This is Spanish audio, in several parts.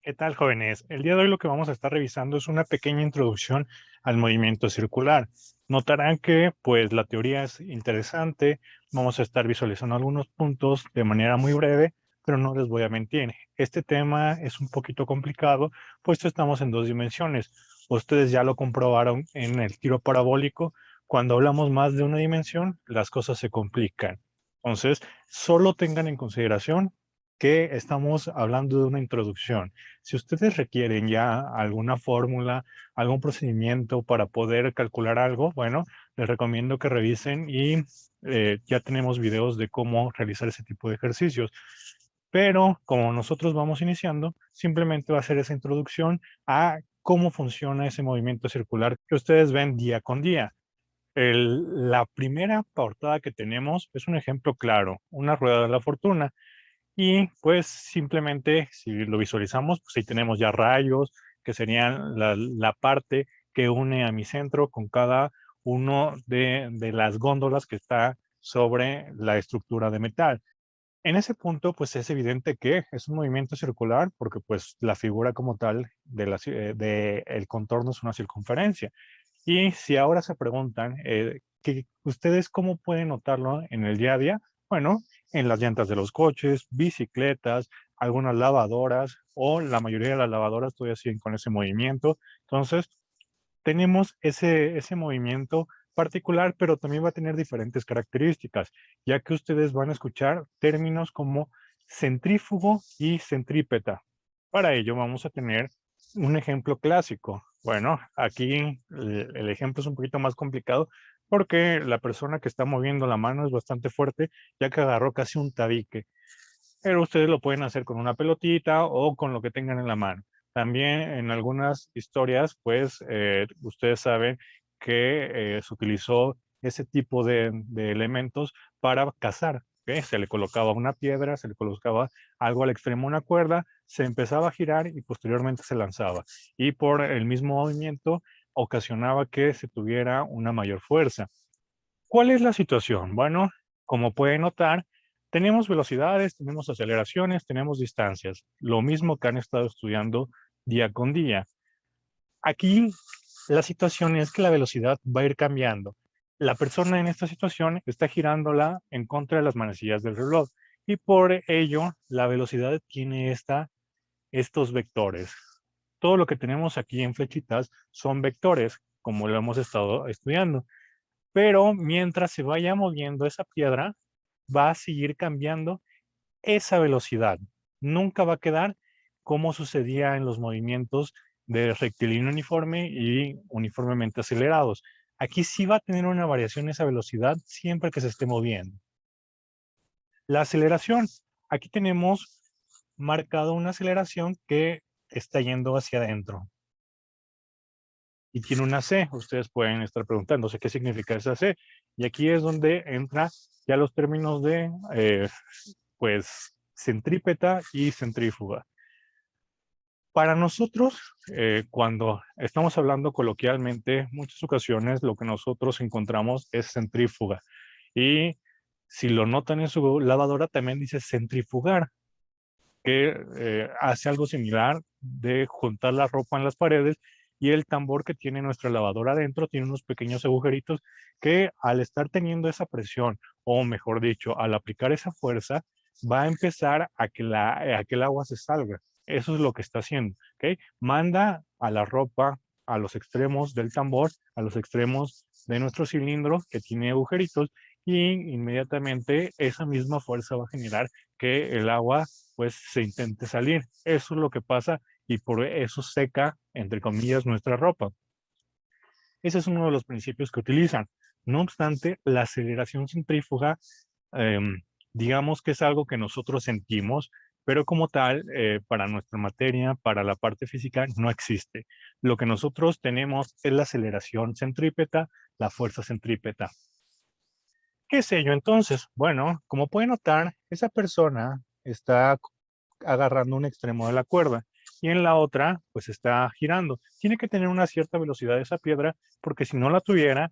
¿Qué tal, jóvenes? El día de hoy lo que vamos a estar revisando es una pequeña introducción al movimiento circular. Notarán que, pues, la teoría es interesante. Vamos a estar visualizando algunos puntos de manera muy breve, pero no les voy a mentir. Este tema es un poquito complicado, puesto estamos en dos dimensiones. Ustedes ya lo comprobaron en el tiro parabólico. Cuando hablamos más de una dimensión, las cosas se complican. Entonces, solo tengan en consideración que estamos hablando de una introducción. Si ustedes requieren ya alguna fórmula, algún procedimiento para poder calcular algo, bueno, les recomiendo que revisen y ya tenemos videos de cómo realizar ese tipo de ejercicios. Pero como nosotros vamos iniciando, simplemente va a ser esa introducción a cómo funciona ese movimiento circular que ustedes ven día con día. La primera portada que tenemos es un ejemplo claro, una rueda de la fortuna. Y pues simplemente si lo visualizamos, pues ahí tenemos ya rayos, que serían la parte que une a mi centro con cada uno de las góndolas que está sobre la estructura de metal. En ese punto, pues es evidente que es un movimiento circular porque pues la figura como tal de el contorno es una circunferencia. Y si ahora se preguntan, que ustedes cómo pueden notarlo en el día a día, bueno, en las llantas de los coches, bicicletas, algunas lavadoras o la mayoría de las lavadoras todavía siguen con ese movimiento. Entonces, tenemos ese movimiento particular, pero también va a tener diferentes características, ya que ustedes van a escuchar términos como centrífugo y centrípeta. Para ello vamos a tener un ejemplo clásico. Bueno, aquí el ejemplo es un poquito más complicado porque la persona que está moviendo la mano es bastante fuerte, ya que agarró casi un tabique, pero ustedes lo pueden hacer con una pelotita o con lo que tengan en la mano. También en algunas historias, pues, ustedes saben que se utilizó ese tipo de elementos para cazar. ¿Ok? Se le colocaba una piedra, se le colocaba algo al extremo, una cuerda, se empezaba a girar y posteriormente se lanzaba. Y por el mismo movimiento ocasionaba que se tuviera una mayor fuerza. ¿Cuál es la situación? Bueno, como pueden notar, tenemos velocidades, tenemos aceleraciones, tenemos distancias, lo mismo que han estado estudiando día con día. Aquí la situación es que la velocidad va a ir cambiando. La persona en esta situación está girándola en contra de las manecillas del reloj y por ello la velocidad tiene estos vectores. Todo lo que tenemos aquí en flechitas son vectores, como lo hemos estado estudiando. Pero mientras se vaya moviendo esa piedra, va a seguir cambiando esa velocidad. Nunca va a quedar como sucedía en los movimientos de rectilíneo uniforme y uniformemente acelerados. Aquí sí va a tener una variación esa velocidad siempre que se esté moviendo. La aceleración. Aquí tenemos marcado una aceleración que está yendo hacia adentro y tiene una C. Ustedes pueden estar preguntándose qué significa esa C. Y aquí es donde entra ya los términos de, pues, centrípeta y centrífuga. Para nosotros, cuando estamos hablando coloquialmente, muchas ocasiones lo que nosotros encontramos es centrífuga. Y si lo notan en su lavadora, también dice centrifugar, que hace algo similar de juntar la ropa en las paredes y el tambor que tiene nuestra lavadora adentro tiene unos pequeños agujeritos que al estar teniendo esa presión, o mejor dicho, al aplicar esa fuerza, va a empezar a que el agua se salga. Eso es lo que está haciendo, ¿ok? Manda a la ropa a los extremos del tambor, a los extremos de nuestro cilindro que tiene agujeritos y inmediatamente esa misma fuerza va a generar que el agua pues se intente salir. Eso es lo que pasa y por eso seca, entre comillas, nuestra ropa. Ese es uno de los principios que utilizan. No obstante, la aceleración centrífuga, eh, digamos que es algo que nosotros sentimos, pero como tal, para nuestra materia, para la parte física, no existe. Lo que nosotros tenemos es la aceleración centrípeta, la fuerza centrípeta. ¿Qué es ello entonces? Bueno, como pueden notar, esa persona está agarrando un extremo de la cuerda y en la otra pues está girando. Tiene que tener una cierta velocidad esa piedra porque si no la tuviera,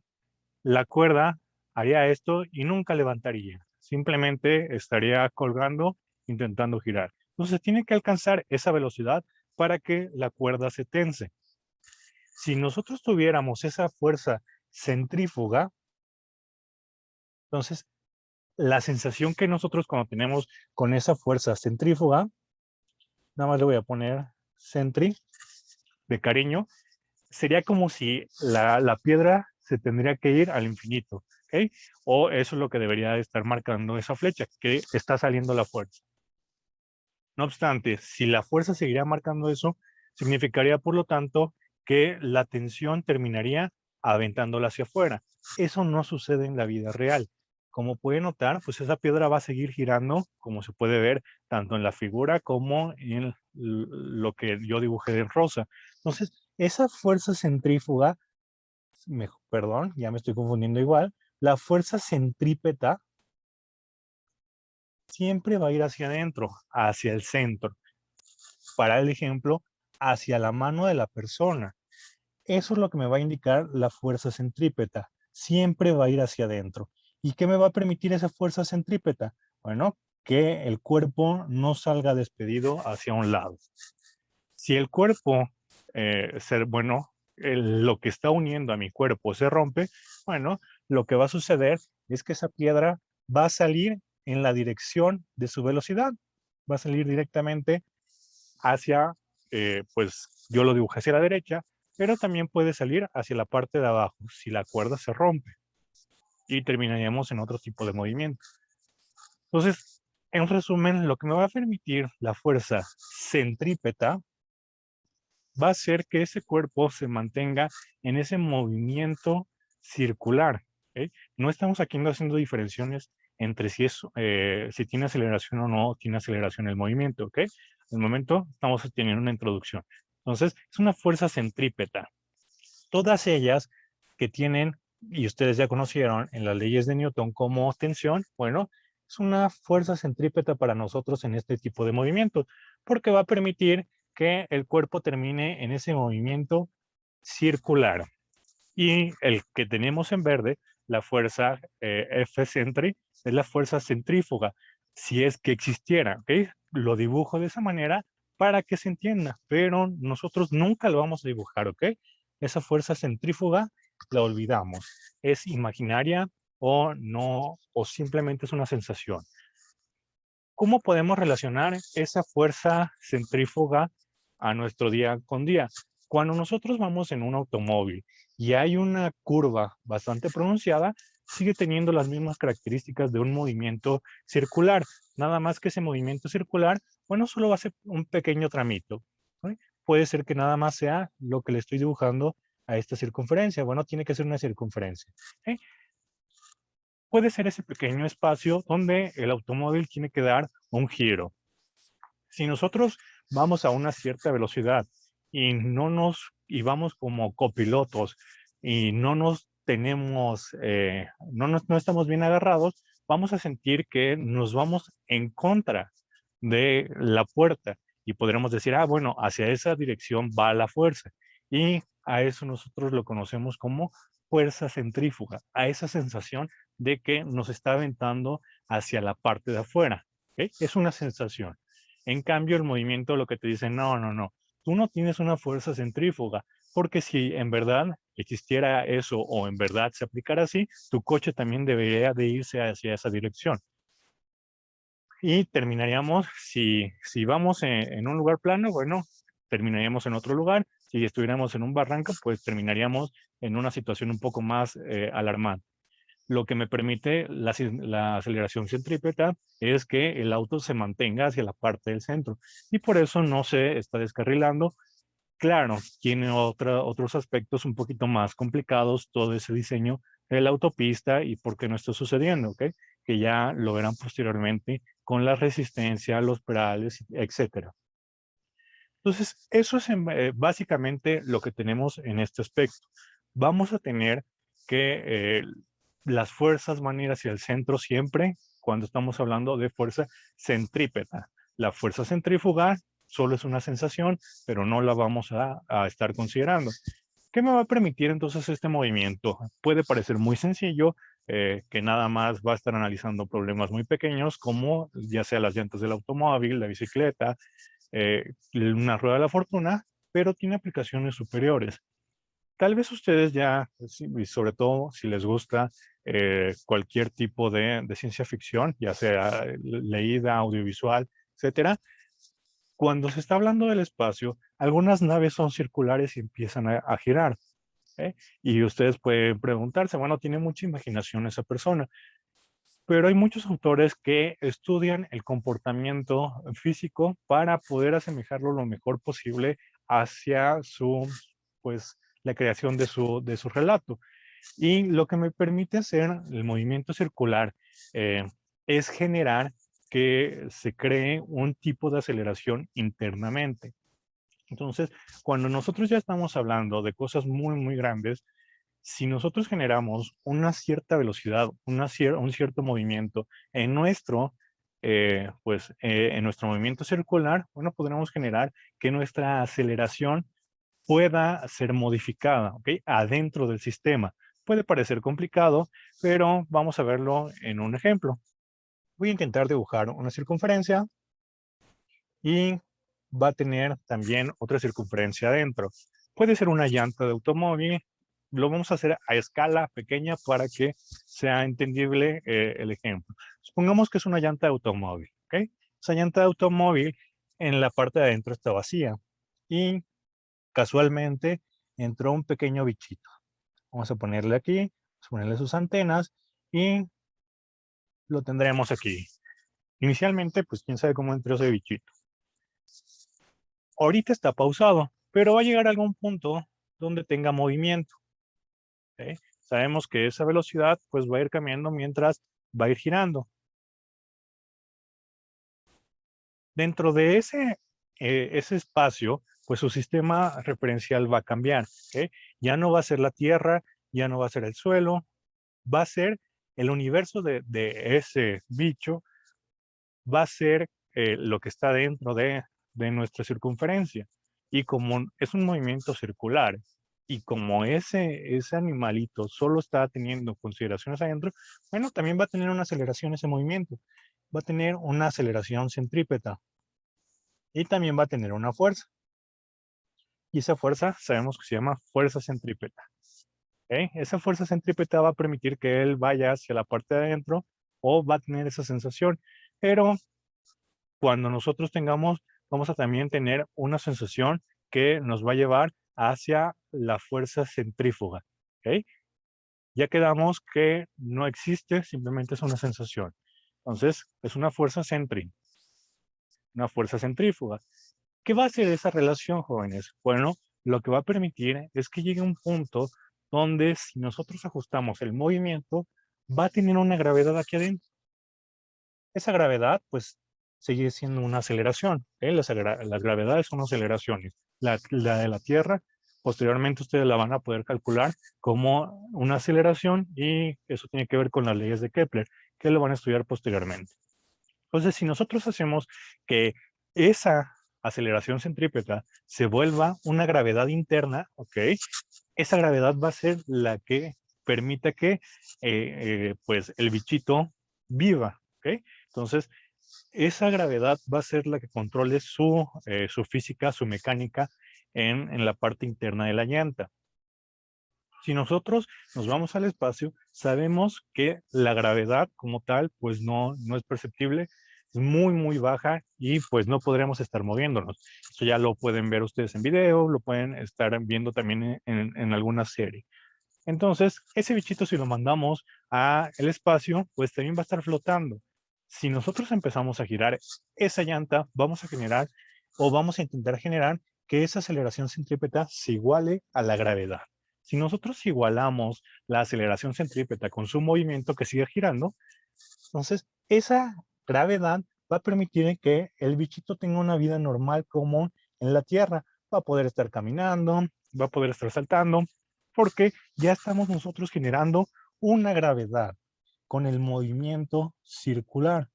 la cuerda haría esto y nunca levantaría. Simplemente estaría colgando intentando girar. Entonces tiene que alcanzar esa velocidad para que la cuerda se tense. Si nosotros tuviéramos esa fuerza centrífuga, entonces la sensación que nosotros cuando tenemos con esa fuerza centrífuga, nada más le voy a poner centri de cariño, sería como si la piedra se tendría que ir al infinito, ¿ok? O eso es lo que debería estar marcando esa flecha, que está saliendo la fuerza. No obstante, si la fuerza seguiría marcando eso, significaría, por lo tanto, que la tensión terminaría aventándola hacia afuera. Eso no sucede en la vida real. Como pueden notar, pues esa piedra va a seguir girando, como se puede ver, tanto en la figura como en lo que yo dibujé en rosa. Entonces, esa fuerza centrífuga, perdón, ya me estoy confundiendo igual, la fuerza centrípeta siempre va a ir hacia adentro, hacia el centro. Para el ejemplo, hacia la mano de la persona. Eso es lo que me va a indicar la fuerza centrípeta. Siempre va a ir hacia adentro. ¿Y qué me va a permitir esa fuerza centrípeta? Bueno, que el cuerpo no salga despedido hacia un lado. Si el cuerpo, lo que está uniendo a mi cuerpo se rompe, bueno, lo que va a suceder es que esa piedra va a salir en la dirección de su velocidad. Va a salir directamente hacia, pues yo lo dibujé hacia la derecha, pero también puede salir hacia la parte de abajo si la cuerda se rompe y terminaríamos en otro tipo de movimiento. Entonces, en resumen, lo que me va a permitir la fuerza centrípeta va a hacer que ese cuerpo se mantenga en ese movimiento circular. ¿Okay? No estamos aquí haciendo diferenciaciones entre si tiene aceleración o no tiene aceleración el movimiento. ¿Okay? En el momento estamos teniendo una introducción. Entonces, es una fuerza centrípeta. Todas ellas que tienen, y ustedes ya conocieron en las leyes de Newton como tensión, bueno, es una fuerza centrípeta para nosotros en este tipo de movimientos, porque va a permitir que el cuerpo termine en ese movimiento circular. Y el que tenemos en verde, la fuerza F centri, es la fuerza centrífuga, si es que existiera, ¿ok? Lo dibujo de esa manera para que se entienda, pero nosotros nunca lo vamos a dibujar, ¿ok? Esa fuerza centrífuga la olvidamos. Es imaginaria o no, o simplemente es una sensación. ¿Cómo podemos relacionar esa fuerza centrífuga a nuestro día con día? Cuando nosotros vamos en un automóvil y hay una curva bastante pronunciada, sigue teniendo las mismas características de un movimiento circular. Nada más que ese movimiento circular, bueno, solo va a ser un pequeño tramito. ¿Sí? Puede ser que nada más sea lo que le estoy dibujando a esta circunferencia. Bueno, tiene que ser una circunferencia. ¿Sí? Puede ser ese pequeño espacio donde el automóvil tiene que dar un giro. Si nosotros vamos a una cierta velocidad y vamos como copilotos y no estamos bien agarrados, vamos a sentir que nos vamos en contra de la puerta y podremos decir, bueno, hacia esa dirección va la fuerza. Y a eso nosotros lo conocemos como fuerza centrífuga, a esa sensación de que nos está aventando hacia la parte de afuera. ¿Okay? Es una sensación. En cambio, el movimiento lo que te dice, no, tú no tienes una fuerza centrífuga, porque si en verdad existiera eso o en verdad se aplicara así, tu coche también debería de irse hacia esa dirección. Y terminaríamos, si vamos en un lugar plano, bueno, terminaríamos en otro lugar. Si estuviéramos en un barranco, pues terminaríamos en una situación un poco más alarmante. Lo que me permite la aceleración centrípeta es que el auto se mantenga hacia la parte del centro y por eso no se está descarrilando. Claro, tiene otros aspectos un poquito más complicados todo ese diseño de la autopista y por qué no está sucediendo, ¿ok? Que ya lo verán posteriormente con la resistencia, los pedales, etcétera. Entonces, eso es básicamente lo que tenemos en este aspecto. Vamos a tener que las fuerzas van a ir hacia el centro siempre cuando estamos hablando de fuerza centrípeta. La fuerza centrífuga solo es una sensación, pero no la vamos a estar considerando. ¿Qué me va a permitir entonces este movimiento? Puede parecer muy sencillo, que nada más va a estar analizando problemas muy pequeños como ya sea las llantas del automóvil, la bicicleta, una rueda de la fortuna, pero tiene aplicaciones superiores. Tal vez ustedes ya, y sobre todo si les gusta cualquier tipo de ciencia ficción, ya sea leída, audiovisual, etcétera, cuando se está hablando del espacio, algunas naves son circulares y empiezan a girar. ¿Eh? Y ustedes pueden preguntarse, bueno, tiene mucha imaginación esa persona, pero hay muchos autores que estudian el comportamiento físico para poder asemejarlo lo mejor posible hacia pues, la creación de su relato. Y lo que me permite hacer el movimiento circular eh, es generar que se cree un tipo de aceleración internamente. Entonces, cuando nosotros ya estamos hablando de cosas muy, muy grandes, si nosotros generamos una cierta velocidad, un cierto movimiento en en nuestro movimiento circular, bueno, podremos generar que nuestra aceleración pueda ser modificada, ¿ok? Adentro del sistema. Puede parecer complicado, pero vamos a verlo en un ejemplo. Voy a intentar dibujar una circunferencia y va a tener también otra circunferencia adentro. Puede ser una llanta de automóvil. Lo vamos a hacer a escala pequeña para que sea entendible el ejemplo. Supongamos que es una llanta de automóvil, ¿ok? Esa llanta de automóvil en la parte de adentro está vacía y casualmente entró un pequeño bichito. Vamos a ponerle aquí, vamos a ponerle sus antenas y lo tendremos aquí. Inicialmente, pues quién sabe cómo entró ese bichito. Ahorita está pausado, pero va a llegar a algún punto donde tenga movimiento. ¿Sí? Sabemos que esa velocidad pues va a ir cambiando mientras va a ir girando. Dentro de ese espacio, pues su sistema referencial va a cambiar. ¿Sí? Ya no va a ser la Tierra, ya no va a ser el suelo, va a ser el universo de ese bicho, va a ser lo que está dentro de nuestra circunferencia. Y como es un movimiento circular, y como ese animalito solo está teniendo consideraciones adentro, bueno, también va a tener una aceleración ese movimiento. Va a tener una aceleración centrípeta. Y también va a tener una fuerza. Y esa fuerza sabemos que se llama fuerza centrípeta. ¿Ok? Esa fuerza centrípeta va a permitir que él vaya hacia la parte de adentro o va a tener esa sensación. Pero cuando nosotros tengamos, vamos a también tener una sensación que nos va a llevar hacia la fuerza centrífuga. ¿Ok? Ya quedamos que no existe, simplemente es una sensación. Entonces, es una fuerza una fuerza centrífuga. ¿Qué va a hacer esa relación, jóvenes? Bueno, lo que va a permitir es que llegue un punto donde si nosotros ajustamos el movimiento, va a tener una gravedad aquí adentro. Esa gravedad, pues, sigue siendo una aceleración. ¿Eh? Las gravedades son aceleraciones. La de la Tierra, posteriormente ustedes la van a poder calcular como una aceleración y eso tiene que ver con las leyes de Kepler, que lo van a estudiar posteriormente. Entonces, si nosotros hacemos que esa aceleración centrípeta se vuelva una gravedad interna, ¿ok? Esa gravedad va a ser la que permita que pues el bichito viva, ¿ok? Entonces, esa gravedad va a ser la que controle su física, su mecánica en la parte interna de la llanta. Si nosotros nos vamos al espacio, sabemos que la gravedad como tal, pues no es perceptible, es muy, muy baja y pues no podremos estar moviéndonos. Eso ya lo pueden ver ustedes en video, lo pueden estar viendo también en alguna serie. Entonces, ese bichito si lo mandamos al espacio, pues también va a estar flotando. Si nosotros empezamos a girar esa llanta, vamos a generar o vamos a intentar generar que esa aceleración centrípeta se iguale a la gravedad. Si nosotros igualamos la aceleración centrípeta con su movimiento que sigue girando, entonces esa gravedad va a permitir que el bichito tenga una vida normal como en la Tierra. Va a poder estar caminando, va a poder estar saltando, porque ya estamos nosotros generando una gravedad con el movimiento circular.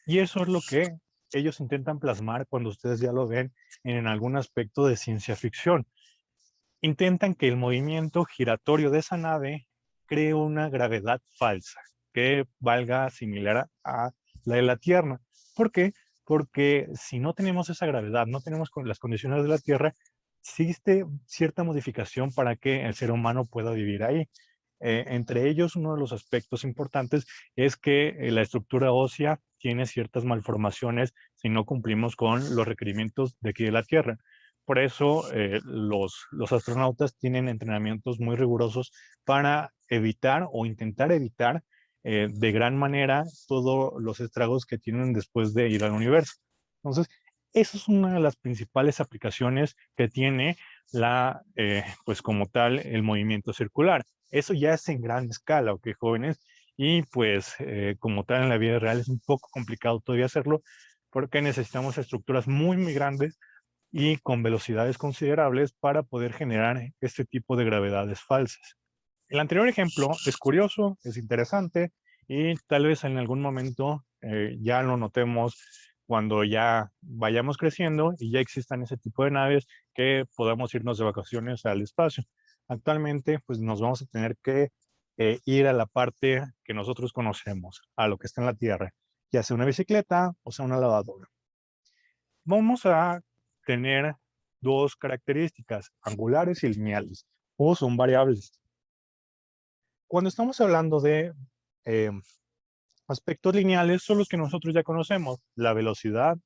Y eso es lo que ellos intentan plasmar cuando ustedes ya lo ven en algún aspecto de ciencia ficción. Intentan que el movimiento giratorio de esa nave cree una gravedad falsa que valga similar a la de la Tierra. ¿Por qué? porque si no tenemos esa gravedad, no tenemos las condiciones de la Tierra, existe cierta modificación para que el ser humano pueda vivir ahí. Entre ellos, uno de los aspectos importantes es que la estructura ósea tiene ciertas malformaciones si no cumplimos con los requerimientos de aquí de la Tierra. Por eso los astronautas tienen entrenamientos muy rigurosos para evitar o intentar evitar de gran manera todos los estragos que tienen después de ir al universo. Entonces, esa es una de las principales aplicaciones que tiene pues como tal, el movimiento circular. Eso ya es en gran escala, ¿ok, jóvenes? Y pues como tal en la vida real es un poco complicado todavía hacerlo porque necesitamos estructuras muy, muy grandes y con velocidades considerables para poder generar este tipo de gravedades falsas. El anterior ejemplo es curioso, es interesante y tal vez en algún momento ya lo notemos cuando ya vayamos creciendo y ya existan ese tipo de naves que podamos irnos de vacaciones al espacio. Actualmente, pues nos vamos a tener que ir a la parte que nosotros conocemos, a lo que está en la Tierra, ya sea una bicicleta o sea una lavadora. Vamos a tener dos características, angulares y lineales, o son variables. Cuando estamos hablando de eh, aspectos lineales, son los que nosotros ya conocemos. La velocidad,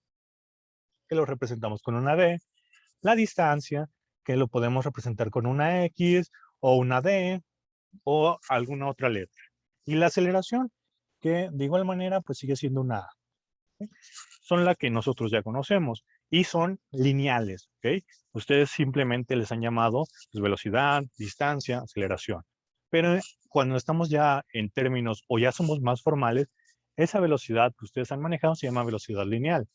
que lo representamos con una D. La distancia, que lo podemos representar con una X o una D o alguna otra letra. Y la aceleración, que de igual manera pues sigue siendo una A. ¿Okay? Son las que nosotros ya conocemos y son lineales. ¿Okay? Ustedes simplemente les han llamado pues, velocidad, distancia, aceleración. Pero cuando estamos ya en términos o ya somos más formales, esa velocidad que ustedes han manejado se llama velocidad lineal.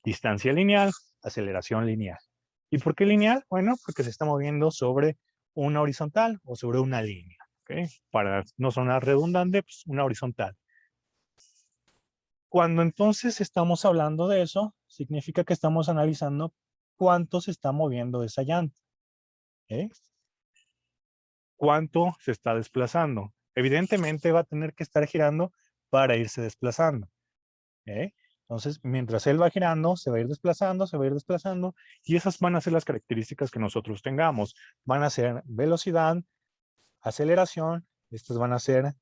Distancia lineal, aceleración lineal. ¿Y por qué lineal? Bueno, porque se está moviendo sobre una horizontal o sobre una línea. ¿Okay? Para no sonar redundante, pues una horizontal. Cuando entonces estamos hablando de eso, significa que estamos analizando cuánto se está moviendo esa llanta. ¿Okay? Cuánto se está desplazando. Evidentemente va a tener que estar girando para irse desplazando. ¿Okay? Entonces, mientras él va girando, se va a ir desplazando, se va a ir desplazando, y esas van a ser las características que nosotros tengamos. Van a ser velocidad, aceleración, estos van a ser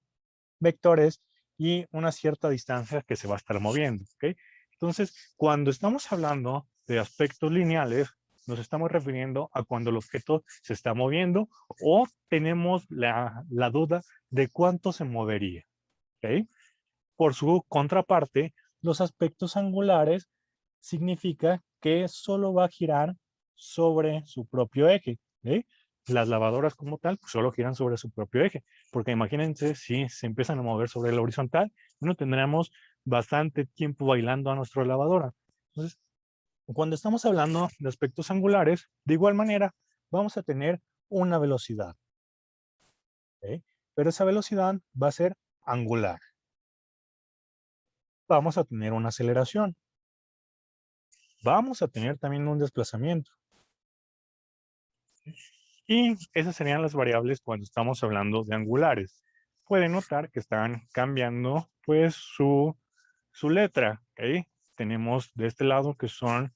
vectores y una cierta distancia que se va a estar moviendo. ¿Okay? Entonces, cuando estamos hablando de aspectos lineales, nos estamos refiriendo a cuando el objeto se está moviendo o tenemos la duda de cuánto se movería. ¿Okay? Por su contraparte, los aspectos angulares significa que solo va a girar sobre su propio eje. ¿Okay? Las lavadoras como tal pues, solo giran sobre su propio eje, porque imagínense si se empiezan a mover sobre la horizontal, bueno, tendremos bastante tiempo bailando a nuestra lavadora. Entonces, cuando estamos hablando de aspectos angulares, de igual manera, vamos a tener una velocidad. ¿Okay? Pero esa velocidad va a ser angular. Vamos a tener una aceleración. Vamos a tener también un desplazamiento. Y esas serían las variables cuando estamos hablando de angulares. Pueden notar que están cambiando pues su letra. ¿Okay? Tenemos de este lado que son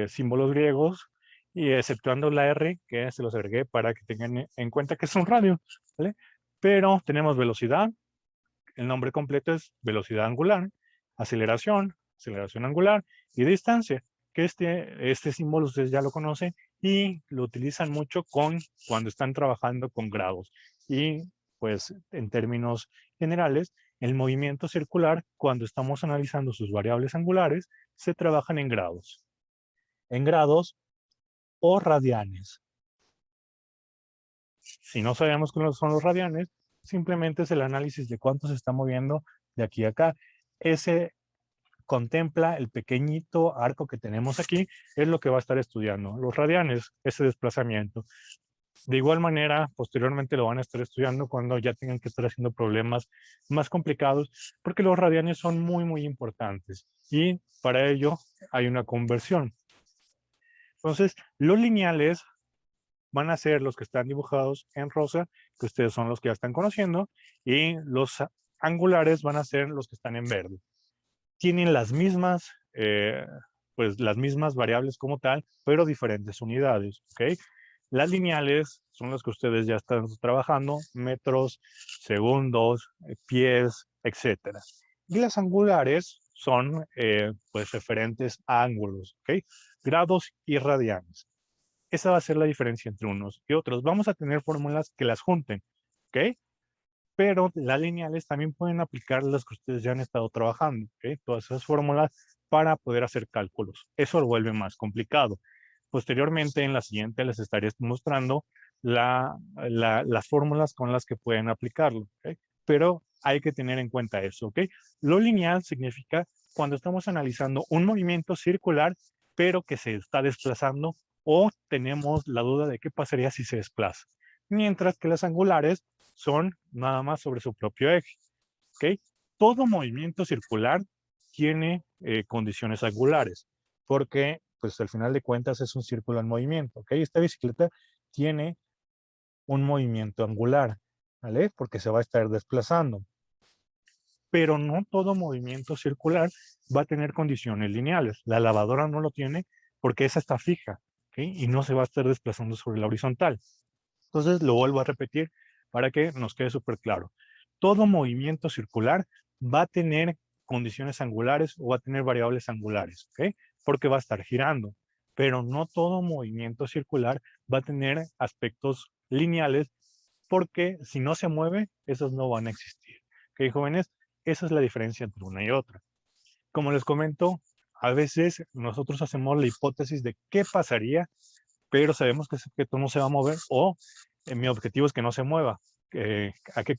símbolos griegos y exceptuando la R que se los agregué para que tengan en cuenta que es un radio. ¿Vale? Pero tenemos velocidad, el nombre completo es velocidad angular, aceleración, aceleración angular y distancia, que este símbolo ustedes ya lo conocen y lo utilizan mucho cuando están trabajando con grados. Y pues en términos generales, el movimiento circular, cuando estamos analizando sus variables angulares, se trabajan en grados. En grados o radianes. Si no sabemos cuáles son los radianes, simplemente es el análisis de cuánto se está moviendo de aquí a acá. Ese contempla el pequeñito arco que tenemos aquí, es lo que va a estar estudiando. Los radianes, ese desplazamiento. De igual manera, posteriormente lo van a estar estudiando cuando ya tengan que estar haciendo problemas más complicados, porque los radianes son muy, muy importantes. Y para ello hay una conversión. Entonces, los lineales van a ser los que están dibujados en rosa, que ustedes son los que ya están conociendo, y los angulares van a ser los que están en verde. Tienen las mismas pues las mismas variables como tal, pero diferentes unidades, ¿ok? Las lineales son las que ustedes ya están trabajando, metros, segundos, pies, etcétera. Y las angulares son pues referentes a ángulos, ¿ok? Grados y radianes. Esa va a ser la diferencia entre unos y otros. Vamos a tener fórmulas que las junten, ¿ok? Pero las lineales también pueden aplicar las que ustedes ya han estado trabajando, ¿ok? Todas esas fórmulas para poder hacer cálculos. Eso lo vuelve más complicado. Posteriormente, en la siguiente les estaré mostrando las fórmulas con las que pueden aplicarlo, ¿ok? Pero hay que tener en cuenta eso, ¿ok? Lo lineal significa cuando estamos analizando un movimiento circular, pero que se está desplazando o tenemos la duda de qué pasaría si se desplaza. Mientras que las angulares son nada más sobre su propio eje, ¿ok? Todo movimiento circular tiene condiciones angulares, porque pues al final de cuentas es un círculo en movimiento, ¿ok? Esta bicicleta tiene un movimiento angular, ¿vale? Porque se va a estar desplazando. Pero no todo movimiento circular va a tener condiciones lineales. La lavadora no lo tiene porque esa está fija, ¿ok? Y no se va a estar desplazando sobre la horizontal. Entonces lo vuelvo a repetir para que nos quede súper claro. Todo movimiento circular va a tener condiciones angulares o va a tener variables angulares, ¿ok? Porque va a estar girando. Pero no todo movimiento circular va a tener aspectos lineales porque si no se mueve, esos no van a existir. ¿Ok, jóvenes? Esa es la diferencia entre una y otra. Como les comento, a veces nosotros hacemos la hipótesis de qué pasaría, pero sabemos que ese objeto no se va a mover o mi objetivo es que no se mueva. ¿A qué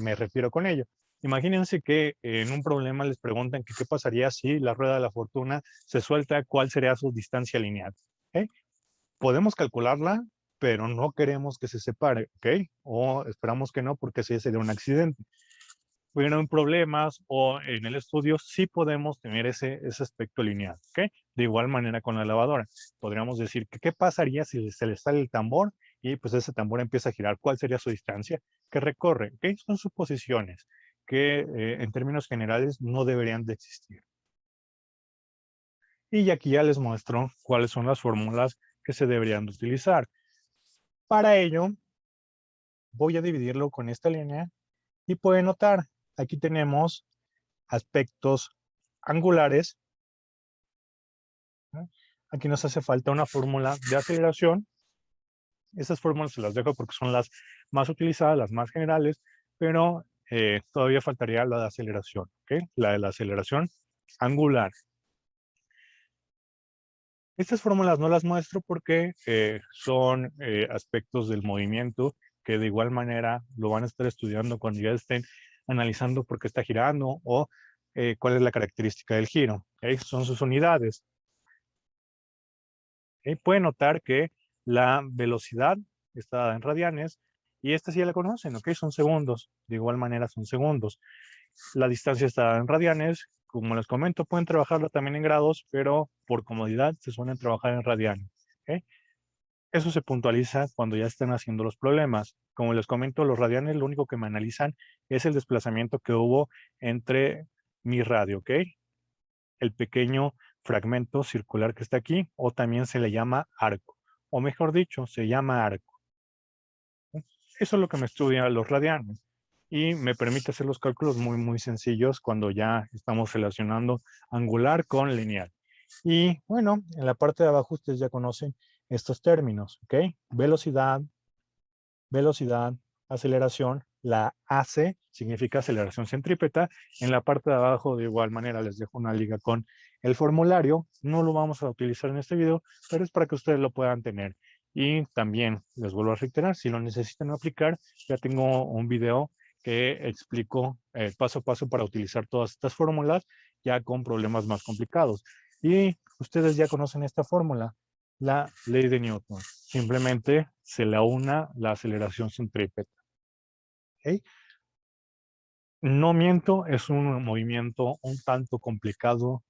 me refiero con ello? Imagínense que en un problema les preguntan que qué pasaría si la rueda de la fortuna se suelta, cuál sería su distancia lineal. ¿Ok? Podemos calcularla, pero no queremos que se separe, ¿ok? O esperamos que no, porque sí sería un accidente. Pero en problemas o en el estudio sí podemos tener ese aspecto lineal, ¿ok? De igual manera con la lavadora. Podríamos decir que qué pasaría si se le sale el tambor y pues ese tambor empieza a girar. ¿Cuál sería su distancia que recorre? ¿Ok? Son suposiciones que en términos generales no deberían de existir. Y aquí ya les muestro cuáles son las fórmulas que se deberían de utilizar. Para ello, voy a dividirlo con esta línea y pueden notar, aquí tenemos aspectos angulares, ¿no? Aquí nos hace falta una fórmula de aceleración. Estas fórmulas se las dejo porque son las más utilizadas, las más generales, pero todavía faltaría la de aceleración, ¿ok? La de la aceleración angular. Estas fórmulas no las muestro porque son aspectos del movimiento que de igual manera lo van a estar estudiando cuando ya estén analizando por qué está girando o cuál es la característica del giro. ¿Okay? Son sus unidades. ¿Okay? Pueden notar que la velocidad está dada en radianes y esta sí ya la conocen, ¿ok? Son segundos. De igual manera son segundos. La distancia está dada en radianes. Como les comento, pueden trabajarlo también en grados, pero por comodidad se suelen trabajar en radianes. ¿Okay? Eso se puntualiza cuando ya están haciendo los problemas. Como les comento, los radianes lo único que me analizan es el desplazamiento que hubo entre mi radio, ¿ok? El pequeño fragmento circular que está aquí, o también se le llama arco, o mejor dicho, se llama arco. Eso es lo que me estudia los radianes y me permite hacer los cálculos muy, muy sencillos cuando ya estamos relacionando angular con lineal. Y bueno, en la parte de abajo ustedes ya conocen estos términos, ¿ok? Velocidad, velocidad, aceleración. La AC significa aceleración centrípeta. En la parte de abajo, de igual manera, les dejo una liga con el formulario. No lo vamos a utilizar en este video, pero es para que ustedes lo puedan tener. Y también les vuelvo a reiterar, si lo necesitan aplicar, ya tengo un video que explico paso a paso para utilizar todas estas fórmulas ya con problemas más complicados. Y ustedes ya conocen esta fórmula, la ley de Newton. Simplemente se le aúna la aceleración centrípeta. ¿Okay? No miento, es un movimiento un tanto complicado,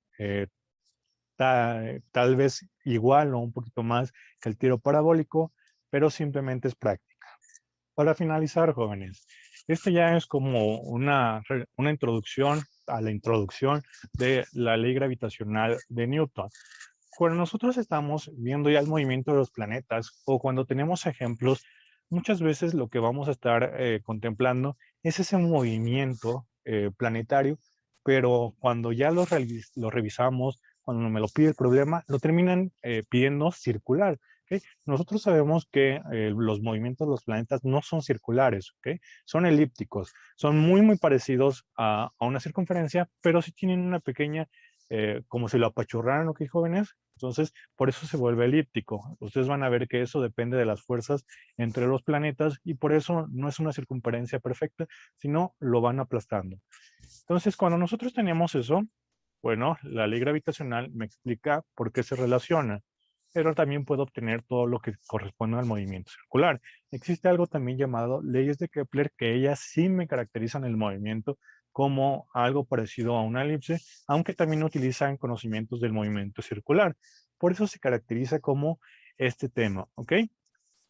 tal vez igual o un poquito más que el tiro parabólico, pero simplemente es práctica. Para finalizar, jóvenes, esto ya es como una introducción a la introducción de la ley gravitacional de Newton. Cuando nosotros estamos viendo ya el movimiento de los planetas o cuando tenemos ejemplos, muchas veces lo que vamos a estar contemplando es ese movimiento planetario, pero cuando ya lo revisamos, cuando me lo pide el problema, lo terminan pidiendo circular. ¿Okay? Nosotros sabemos que los movimientos de los planetas no son circulares, ¿okay? Son elípticos, son muy parecidos a una circunferencia, pero sí tienen una pequeña, como si lo apachurraran, ¿ok, jóvenes? Entonces, por eso se vuelve elíptico. Ustedes van a ver que eso depende de las fuerzas entre los planetas y por eso no es una circunferencia perfecta, sino lo van aplastando. Entonces, cuando nosotros tenemos eso, bueno, la ley gravitacional me explica por qué se relaciona, pero también puedo obtener todo lo que corresponde al movimiento circular. Existe algo también llamado leyes de Kepler, que ellas sí me caracterizan el movimiento como algo parecido a una elipse, aunque también utilizan conocimientos del movimiento circular. Por eso se caracteriza como este tema, ¿ok?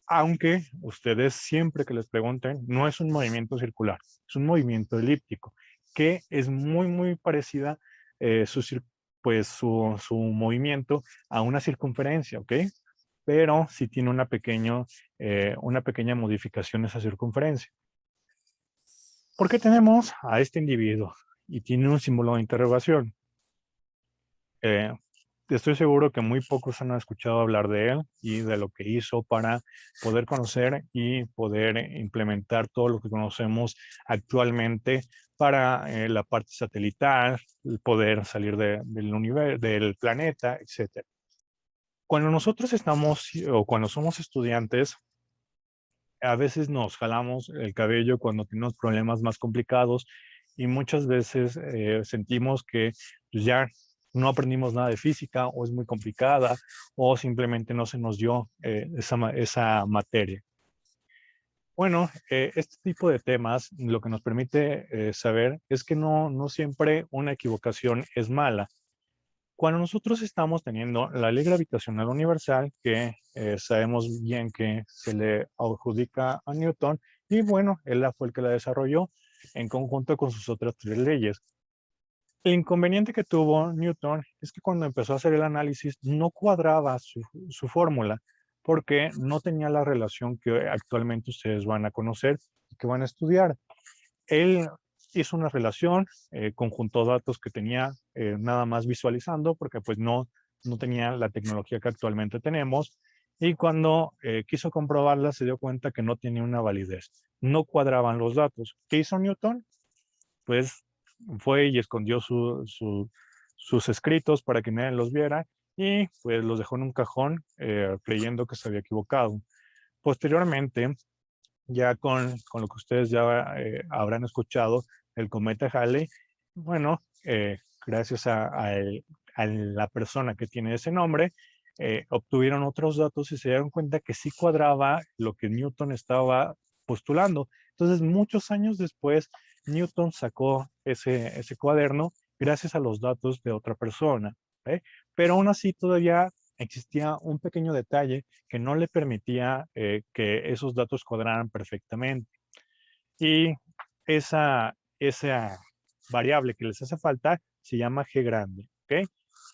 Aunque ustedes siempre que les pregunten, no es un movimiento circular, es un movimiento elíptico, que es muy parecida su movimiento a una circunferencia, ¿ok? Pero sí tiene una pequeña modificación esa circunferencia. ¿Por qué tenemos a este individuo? Y tiene un símbolo de interrogación. Estoy seguro que muy pocos han escuchado hablar de él y de lo que hizo para poder conocer y poder implementar todo lo que conocemos actualmente para la parte satelital, el poder salir del universo, del planeta, etc. Cuando nosotros estamos o cuando somos estudiantes, a veces nos jalamos el cabello cuando tenemos problemas más complicados y muchas veces sentimos que pues, ya no aprendimos nada de física o es muy complicada o simplemente no se nos dio esa materia. Bueno, este tipo de temas lo que nos permite saber es que no siempre una equivocación es mala. Cuando nosotros estamos teniendo la ley gravitacional universal, que sabemos bien que se le adjudica a Newton, y bueno, él fue el que la desarrolló en conjunto con sus otras tres leyes. El inconveniente que tuvo Newton es que cuando empezó a hacer el análisis no cuadraba su fórmula, porque no tenía la relación que actualmente ustedes van a conocer y que van a estudiar. Él hizo una relación, conjuntó datos que tenía nada más visualizando, porque pues no tenía la tecnología que actualmente tenemos, y cuando quiso comprobarla se dio cuenta que no tenía una validez, no cuadraban los datos. ¿Qué hizo Newton? Pues fue y escondió sus escritos para que nadie los viera, y pues los dejó en un cajón creyendo que se había equivocado. Posteriormente, ya con lo que ustedes ya habrán escuchado, el cometa Halley, bueno, gracias a la persona que tiene ese nombre, obtuvieron otros datos y se dieron cuenta que sí cuadraba lo que Newton estaba postulando. Entonces, muchos años después, Newton sacó ese cuaderno gracias a los datos de otra persona. ¿eh? Pero aún así todavía existía un pequeño detalle que no le permitía que esos datos cuadraran perfectamente. Y esa variable que les hace falta se llama G grande, ¿ok?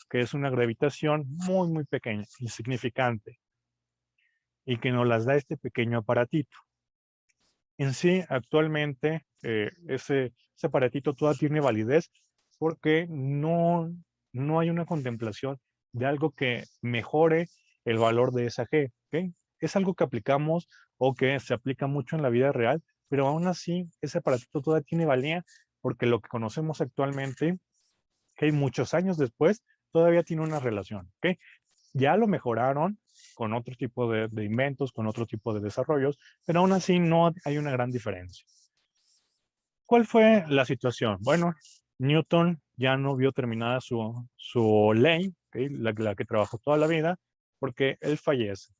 Que es una gravitación muy pequeña, insignificante, y que nos las da este pequeño aparatito. En sí, actualmente, ese aparatito todavía tiene validez porque no hay una contemplación de algo que mejore el valor de esa G. ¿Ok? Es algo que aplicamos o que se aplica mucho en la vida real, pero aún así ese aparatito todavía tiene valía porque lo que conocemos actualmente, que hay muchos años después, todavía tiene una relación. ¿Ok? Ya lo mejoraron con otro tipo de inventos, con otro tipo de desarrollos, pero aún así no hay una gran diferencia. ¿Cuál fue la situación? Bueno, Newton ya no vio terminada su ley, ¿okay? la que trabajó toda la vida, porque él fallece.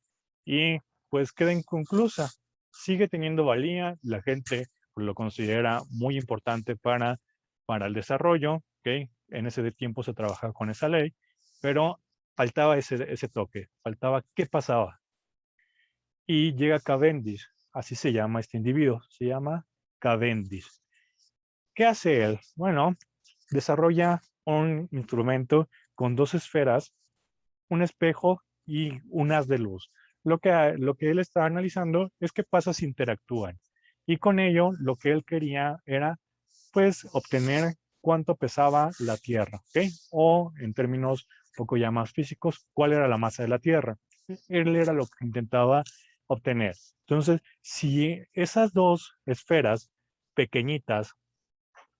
Y pues queda inconclusa. Sigue teniendo valía, la gente lo considera muy importante para el desarrollo, ¿okay? En ese tiempo se trabajaba con esa ley, pero faltaba ese toque, faltaba qué pasaba. Y llega Cavendish, así se llama este individuo, se llama Cavendish. ¿Qué hace él? Bueno, desarrolla un instrumento con dos esferas, un espejo y un haz de luz. Lo que él está analizando es qué pasa si interactúan. Y con ello, lo que él quería era, pues, obtener cuánto pesaba la Tierra, ¿ok? O, en términos un poco ya más físicos, cuál era la masa de la Tierra. Él era lo que intentaba obtener. Entonces, si esas dos esferas pequeñitas,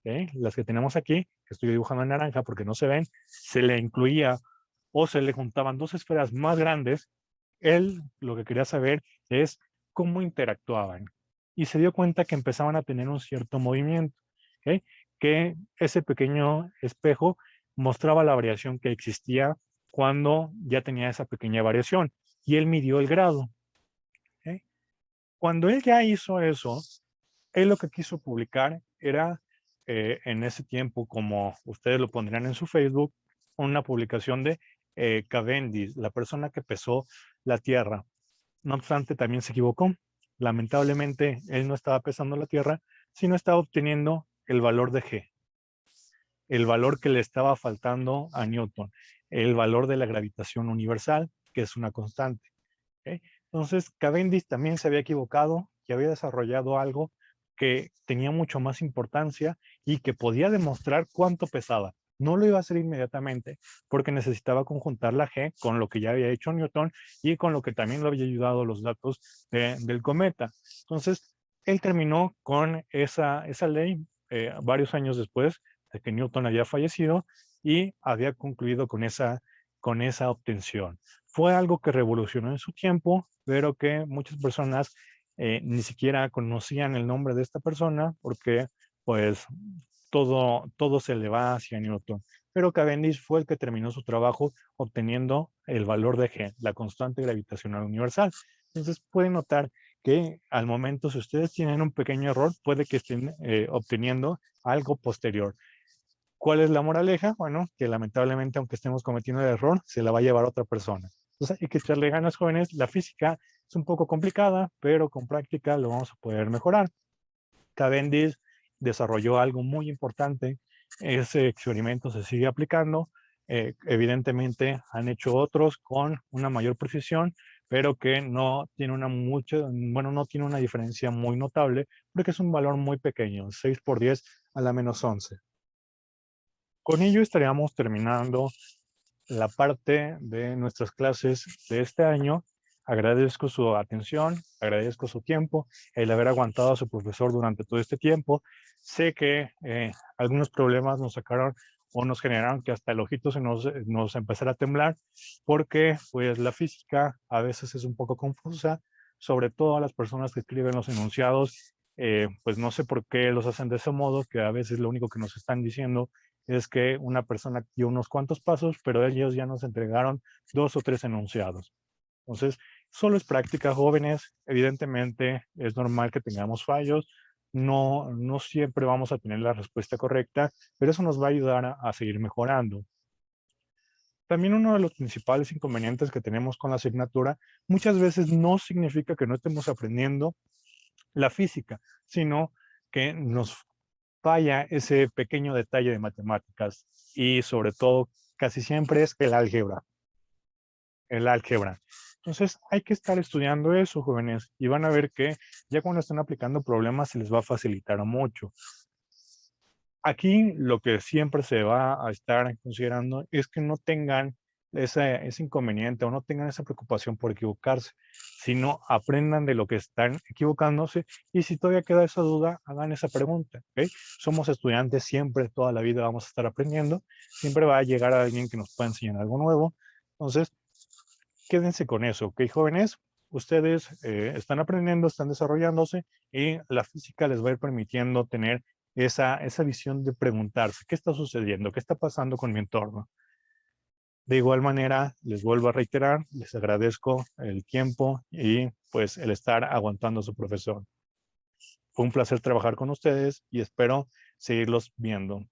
¿ok?, las que tenemos aquí, que estoy dibujando en naranja porque no se ven, se le incluía o se le juntaban dos esferas más grandes, él lo que quería saber es cómo interactuaban. Y se dio cuenta que empezaban a tener un cierto movimiento, ¿ok?, que ese pequeño espejo mostraba la variación que existía cuando ya tenía esa pequeña variación. Y él midió el grado, ¿ok? Cuando él ya hizo eso, él lo que quiso publicar era, en ese tiempo, como ustedes lo pondrían en su Facebook, una publicación de Cavendish, la persona que pesó la Tierra. No obstante, también se equivocó. Lamentablemente, él no estaba pesando la Tierra, sino estaba obteniendo el valor de G, el valor que le estaba faltando a Newton, el valor de la gravitación universal, que es una constante. ¿Ok? Entonces, Cavendish también se había equivocado, que había desarrollado algo que tenía mucho más importancia y que podía demostrar cuánto pesaba. No lo iba a hacer inmediatamente porque necesitaba conjuntar la G con lo que ya había hecho Newton y con lo que también le había ayudado los datos del cometa. Entonces, él terminó con esa ley varios años después de que Newton había fallecido y había concluido con esa obtención. Fue algo que revolucionó en su tiempo, pero que muchas personas ni siquiera conocían el nombre de esta persona porque pues todo se le va hacia Newton. Pero Cavendish fue el que terminó su trabajo obteniendo el valor de G, la constante gravitacional universal. Entonces pueden notar que al momento, si ustedes tienen un pequeño error, puede que estén obteniendo algo posterior. ¿Cuál es la moraleja? Bueno, que lamentablemente, aunque estemos cometiendo el error, se la va a llevar otra persona. Entonces hay que echarle ganas, jóvenes. La física es un poco complicada, pero con práctica lo vamos a poder mejorar. Cavendish desarrolló algo muy importante. Ese experimento se sigue aplicando. Evidentemente han hecho otros con una mayor precisión, pero que no tiene no tiene una diferencia muy notable, porque es un valor muy pequeño, 6 por 10 a la menos 11. Con ello estaríamos terminando la parte de nuestras clases de este año. Agradezco su atención, agradezco su tiempo, el haber aguantado a su profesor durante todo este tiempo. Sé que algunos problemas nos sacaron o nos generaron que hasta el ojito nos empezara a temblar, porque pues la física a veces es un poco confusa, sobre todo a las personas que escriben los enunciados. Pues no sé por qué los hacen de ese modo, que a veces lo único que nos están diciendo es que una persona dio unos cuantos pasos, pero ellos ya nos entregaron 2 o 3 enunciados. Entonces, solo es práctica, jóvenes. Evidentemente, es normal que tengamos fallos. No siempre vamos a tener la respuesta correcta, pero eso nos va a ayudar a seguir mejorando. También uno de los principales inconvenientes que tenemos con la asignatura muchas veces no significa que no estemos aprendiendo la física, sino que nos falla ese pequeño detalle de matemáticas y sobre todo casi siempre es el álgebra. El álgebra. Entonces hay que estar estudiando eso, jóvenes, y van a ver que ya cuando estén aplicando problemas se les va a facilitar mucho. Aquí lo que siempre se va a estar considerando es que no tengan ese inconveniente o no tengan esa preocupación por equivocarse, sino aprendan de lo que están equivocándose y si todavía queda esa duda, hagan esa pregunta. ¿Okay? Somos estudiantes siempre, toda la vida vamos a estar aprendiendo, siempre va a llegar alguien que nos pueda enseñar algo nuevo. Entonces, quédense con eso, ¿ok, jóvenes? Ustedes están aprendiendo, están desarrollándose y la física les va a ir permitiendo tener esa visión de preguntarse, ¿qué está sucediendo? ¿Qué está pasando con mi entorno? De igual manera, les vuelvo a reiterar, les agradezco el tiempo y pues el estar aguantando a su profesor. Fue un placer trabajar con ustedes y espero seguirlos viendo.